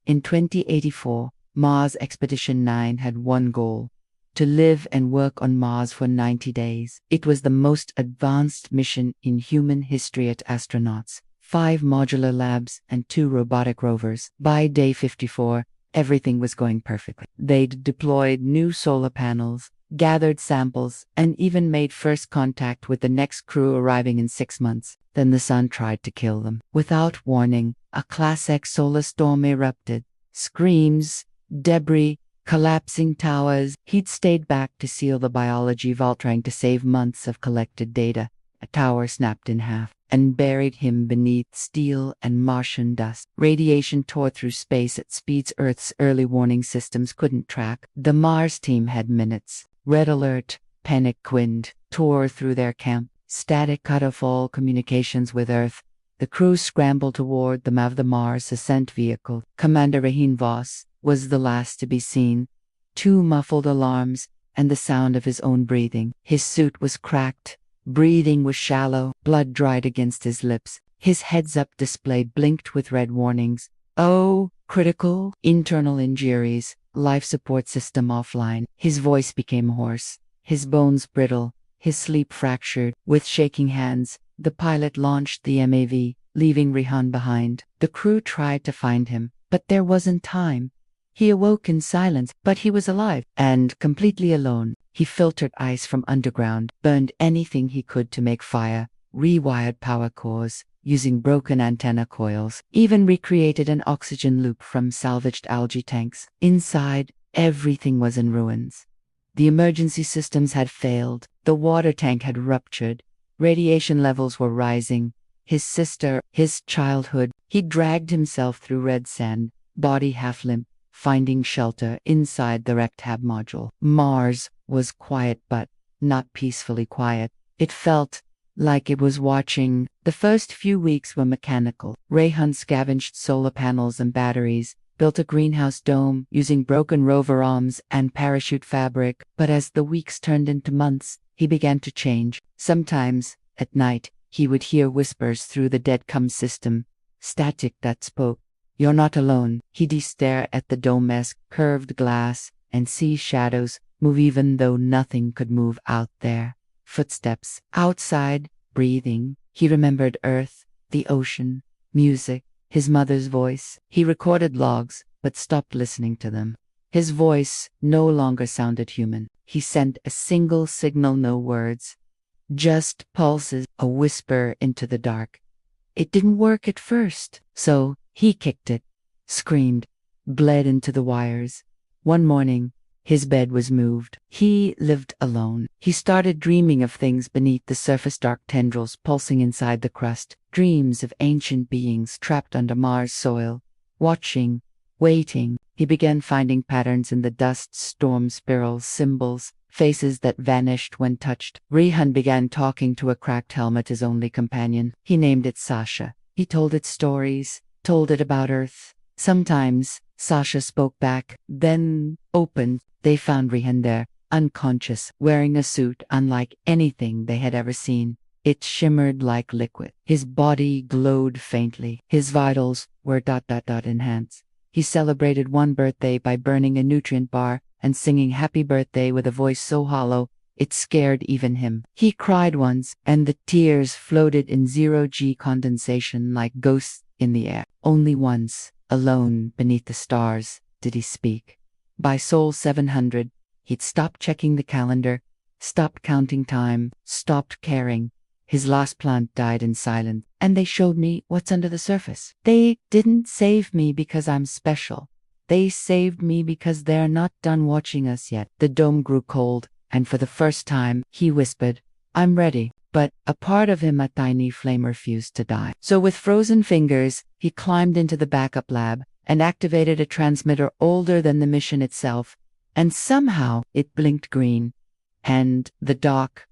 In 2084, Mars Expedition 9 had one goal: to live and work on Mars for 90 days. It was the most advanced mission in human history at astronauts. 5 modular labs and 2 robotic rovers. By day 54, everything was going perfectly. They'd deployed new solar panels, gathered samples, and even made first contact with the next crew arriving in 6 months. Then the sun tried to kill them. Without warning, a Class X solar storm erupted. Screams, debris, collapsing towers. He'd stayed back to seal the biology vault, trying to save months of collected data. A tower snapped in half and buried him beneath steel and Martian dust. Radiation tore through space at speeds Earth's early warning systems couldn't track. The Mars team had minutes. Red alert, panic wind tore through their camp. Static cut off all communications with Earth. The crew scrambled toward the MAV, the Mars Ascent Vehicle. Commander Rehan Voss was the last to be seen. 2 muffled alarms and the sound of his own breathing. His suit was cracked. Breathing was shallow. Blood dried against his lips. His heads-up display blinked with red warnings. Oh, critical, internal injuries, life support system offline. His voice became hoarse, his bones brittle, his sleep fractured. With shaking hands, the pilot launched the MAV, leaving Rehan behind. The crew tried to find him, but there wasn't time. He awoke in silence, but he was alive and completely alone. He filtered ice from underground, burned anything he could to make fire, rewired power cores using broken antenna coils, even recreated an oxygen loop from salvaged algae tanks. Inside, everything was in ruins. The emergency systems had failed. The water tank had ruptured. Radiation levels were rising. His sister, his childhood. He dragged himself through red sand, body half limp, finding shelter inside the Rectab module. Mars was quiet, but not peacefully quiet. It felt like it was watching. The first few weeks were mechanical. Rehan scavenged solar panels and batteries, built a greenhouse dome using broken rover arms and parachute fabric. But as the weeks turned into months, he began to change. Sometimes, at night, he would hear whispers through the dead-cum system, static that spoke. "You're not alone." He'd stare at the dome-esque curved glass and see shadows move even though nothing could move out there. Footsteps outside, breathing. He remembered Earth, the ocean, music, his mother's voice. He recorded logs, but stopped listening to them. His voice no longer sounded human. He sent a single signal, no words, just pulses, a whisper into the dark. It didn't work at first, so he kicked it, screamed, bled into the wires. One morning, his bed was moved. He lived alone. He started dreaming of things beneath the surface, dark tendrils pulsing inside the crust, dreams of ancient beings trapped under Mars soil, watching, waiting. He began finding patterns in the dust, storm spirals, symbols, faces that vanished when touched. Rehan began talking to a cracked helmet, his only companion. He named it Sasha. He told it stories, told it about Earth. Sometimes Sasha spoke back, then opened. They found Rehan there, unconscious, wearing a suit unlike anything they had ever seen. It shimmered like liquid. His body glowed faintly. His vitals were enhanced. He celebrated one birthday by burning a nutrient bar and singing happy birthday with a voice so hollow it scared even him. He cried once, and the tears floated in zero-G condensation like ghosts in the air. Only once, alone beneath the stars, did he speak. By Sol 700, he'd stopped checking the calendar, stopped counting time, stopped caring. His last plant died in silence, and they showed me what's under the surface. They didn't save me because I'm special. They saved me because they're not done watching us yet. The dome grew cold, and for the first time, he whispered, "I'm ready." But a part of him, a tiny flame, refused to die. So with frozen fingers, he climbed into the backup lab and activated a transmitter older than the mission itself, and somehow it blinked green. And the doc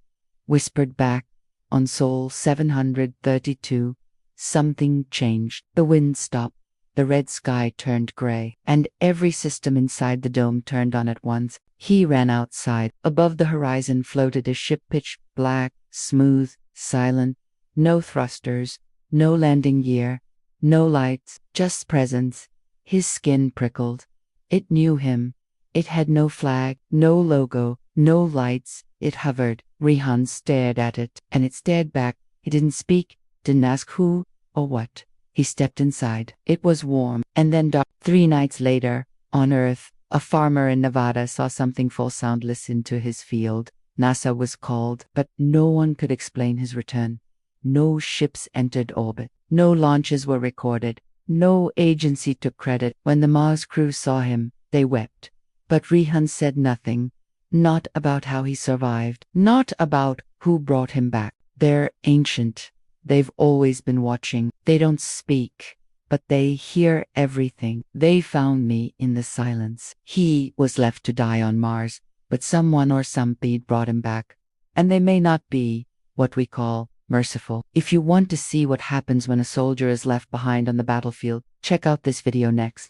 whispered back, on Sol 732, something changed. The wind stopped. The red sky turned gray, and every system inside the dome turned on at once. He ran outside. Above the horizon floated a ship, pitch black, smooth, silent. No thrusters, no landing gear, no lights, just presence. His skin prickled. It knew him. It had no flag, no logo, no lights. It hovered. Rehan stared at it, and it stared back. He didn't speak, didn't ask who or what. He stepped inside. It was warm, and then dark. 3 nights later, on Earth, a farmer in Nevada saw something fall soundless into his field. NASA was called, but no one could explain his return. No ships entered orbit. No launches were recorded. No agency took credit. When the Mars crew saw him, they wept. But Rehan said nothing. Not about how he survived. Not about who brought him back. They're ancient. They've always been watching. They don't speak, but they hear everything. They found me in the silence. He was left to die on Mars, but someone or something brought him back. And they may not be what we call merciful. If you want to see what happens when a soldier is left behind on the battlefield, check out this video next.